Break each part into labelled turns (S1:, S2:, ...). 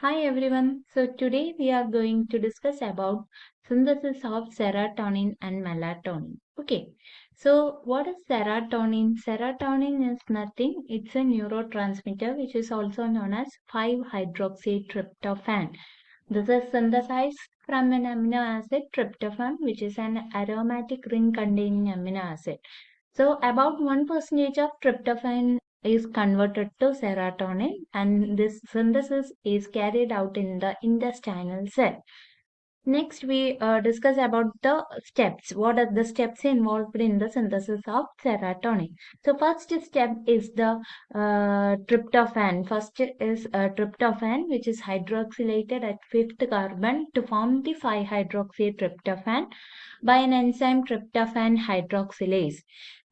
S1: Hi everyone. So today we are going to discuss about synthesis of serotonin and melatonin. Okay. So what is serotonin? Serotonin is nothing. It's a neurotransmitter which is also known as 5-hydroxytryptophan. This is synthesized from an amino acid tryptophan, which is an aromatic ring containing amino acid. So about 1% of tryptophan is converted to serotonin, and this synthesis is carried out in the intestinal cell. Next, we discuss about the steps. What are the steps involved in the synthesis of serotonin? So, first step is the tryptophan. First is tryptophan, which is hydroxylated at fifth carbon to form the 5-hydroxytryptophan by an enzyme tryptophan hydroxylase.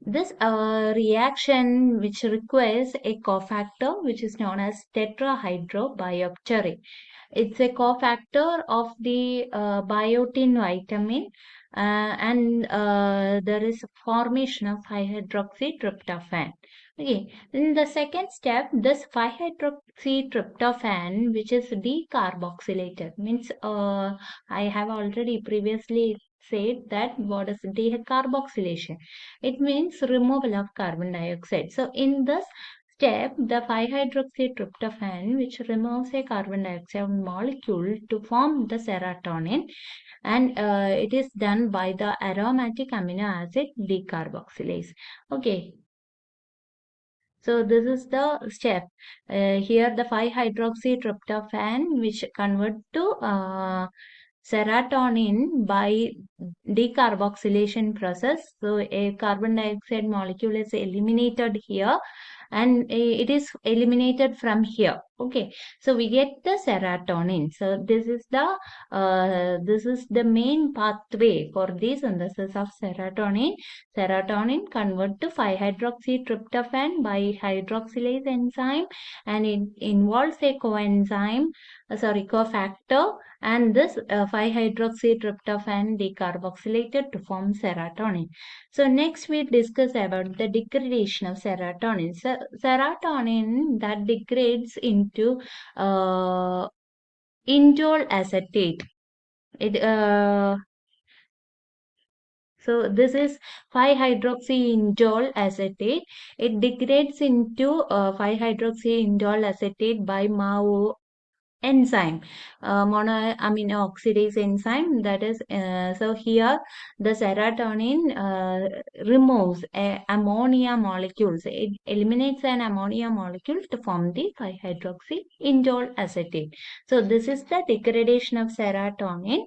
S1: This reaction, which requires a cofactor, which is known as tetrahydrobiopterin. It's a cofactor of the biotin vitamin, and there is formation of 5-hydroxytryptophan. Okay, in the second step, this 5-hydroxytryptophan, which is decarboxylated, means I have already previously said that what is decarboxylation? It means removal of carbon dioxide. So in this step, the 5-hydroxytryptophan, which removes a carbon dioxide molecule to form the serotonin, and it is done by the aromatic amino acid decarboxylase. Okay, so this is the step. Here the 5-hydroxytryptophan, which convert to serotonin by decarboxylation process. So a carbon dioxide molecule is eliminated here, and it is eliminated from here. Okay, so we get the serotonin. So this is the main pathway for the synthesis of serotonin. Serotonin convert to 5-hydroxytryptophan by hydroxylase enzyme, and it involves a cofactor, and this 5-hydroxytryptophan decarboxylated to form serotonin. So next we discuss about the degradation of serotonin. So serotonin that degrades into indole acetate. It So this is 5-hydroxyindole acetate. It degrades into 5-hydroxyindole acetate by MAO enzyme, monoamino oxidase enzyme. That is, so here the serotonin removes ammonia molecules. It eliminates an ammonia molecule to form the 5-hydroxyindole acetate. So this is the degradation of serotonin.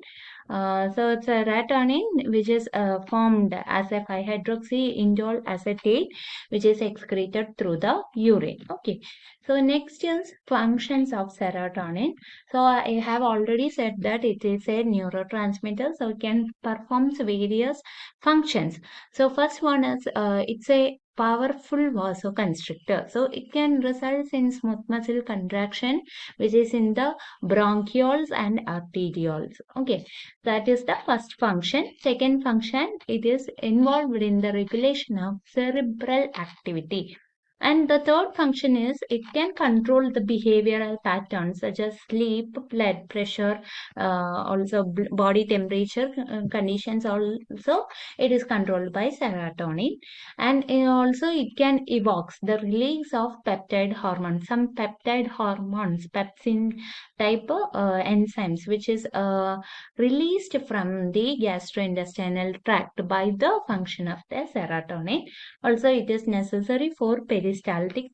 S1: So serotonin, which is formed as a 5-hydroxyindole acetate, which is excreted through the urine. Okay. So next is functions of serotonin. So I have already said that it is a neurotransmitter, so it can perform various functions. So first one is it's a powerful vasoconstrictor. So it can result in smooth muscle contraction, which is in the bronchioles and arterioles. Okay, that is the first function. Second function, it is involved in the regulation of cerebral activity. And the third function is it can control the behavioral patterns such as sleep, blood pressure, also body temperature conditions. Also, it is controlled by serotonin, and also it can evoke the release of peptide hormones. Some peptide hormones, pepsin type enzymes, which is released from the gastrointestinal tract by the function of the serotonin. Also, it is necessary for peristaltic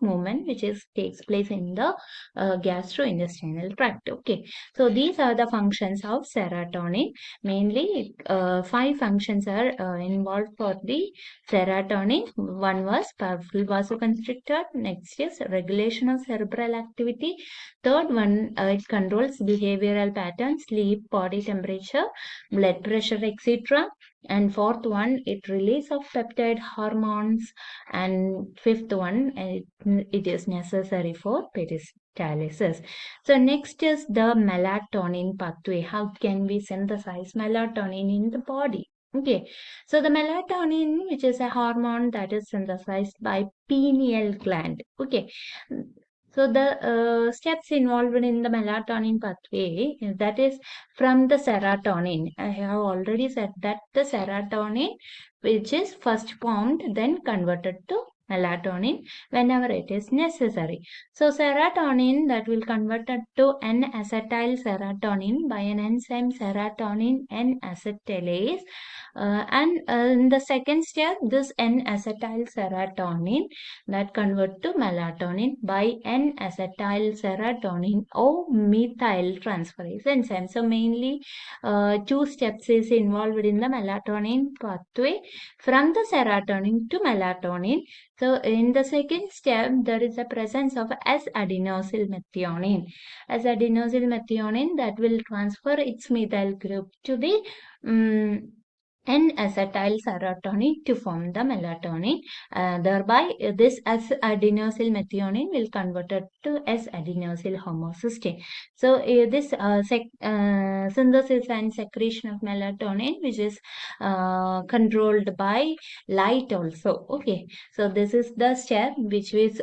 S1: movement, which takes place in the gastrointestinal tract. Okay, so these are the functions of serotonin. Mainly, five functions are involved for the serotonin. One was powerful vasoconstrictor. Next is regulation of cerebral activity. Third one, it controls behavioral patterns, sleep, body temperature, blood pressure, etc. And fourth one, it release of peptide hormones. And fifth one, it is necessary for peristalsis. So next is the melatonin pathway. How can we synthesize melatonin in the body? Okay, so the melatonin, which is a hormone that is synthesized by pineal gland. Okay, So the steps involved in the melatonin pathway, that is from the serotonin. I have already said that the serotonin, which is first formed, then converted to melatonin whenever it is necessary. So serotonin that will converted to N-acetyl serotonin by an enzyme serotonin N-acetylase. And in the second step, this N-acetyl serotonin that convert to melatonin by N-acetyl serotonin or methyl transferase enzyme. So mainly two steps is involved in the melatonin pathway from the serotonin to melatonin. So in the second step, there is a presence of S-adenosyl methionine. S-adenosyl methionine that will transfer its methyl group to the N-acetyl serotonin to form the melatonin. Thereby, this S-adenosyl methionine will convert it to S-adenosyl homocysteine. So, this synthesis and secretion of melatonin, which is controlled by light also. Okay, so this is the step which is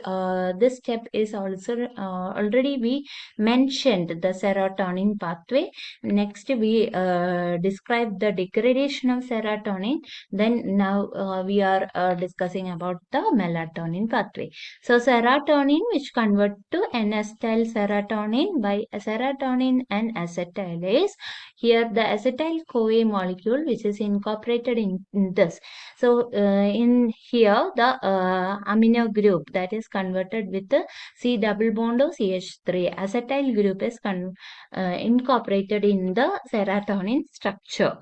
S1: this step is also already we mentioned the serotonin pathway. Next, we describe the degradation of serotonin. Then now we are discussing about the melatonin pathway. So serotonin, which convert to N-acetyl serotonin by serotonin and acetylase. Here the acetyl-CoA molecule, which is incorporated in this. So in here the amino group that is converted with the C double bond of CH3. Acetyl group is incorporated in the serotonin structure.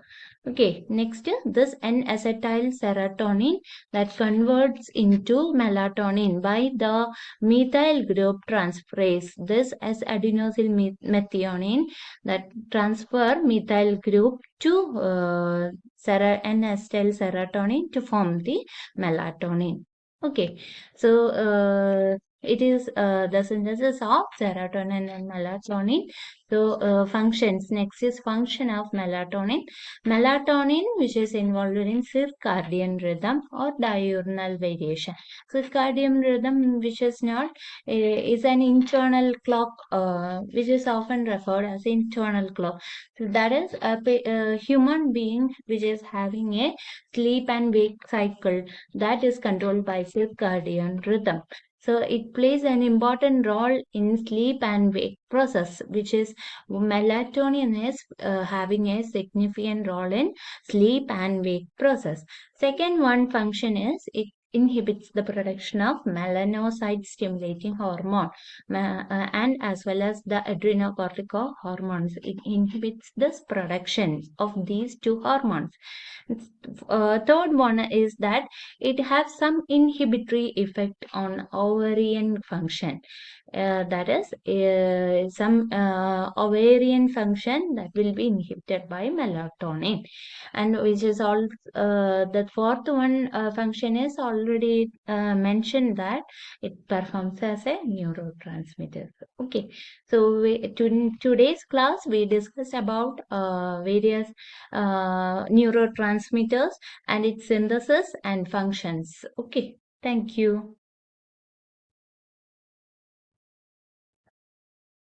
S1: Okay, next this N-acetyl serotonin that converts into melatonin by the methyl group transferase. This as adenosyl methionine that transfer methyl group to N-acetyl serotonin to form the melatonin. Okay, so it is the synthesis of serotonin and melatonin. So functions, next is function of melatonin. Melatonin, which is involved in circadian rhythm or diurnal variation. Circadian rhythm, which is not, is an internal clock, which is often referred as internal clock. So that is a human being which is having a sleep and wake cycle that is controlled by circadian rhythm. So it plays an important role in sleep and wake process, which is melatonin is having a significant role in sleep and wake process. Second one function is it inhibits the production of melanocyte stimulating hormone and as well as the adrenocortical hormones. It inhibits this production of these two hormones. Third one is that it has some inhibitory effect on ovarian function. That is some ovarian function that will be inhibited by melatonin, and which is all the fourth one function is already mentioned that it performs as a neurotransmitter. Okay, so in today's class we discussed about various neurotransmitters and its synthesis and functions. Okay, thank you.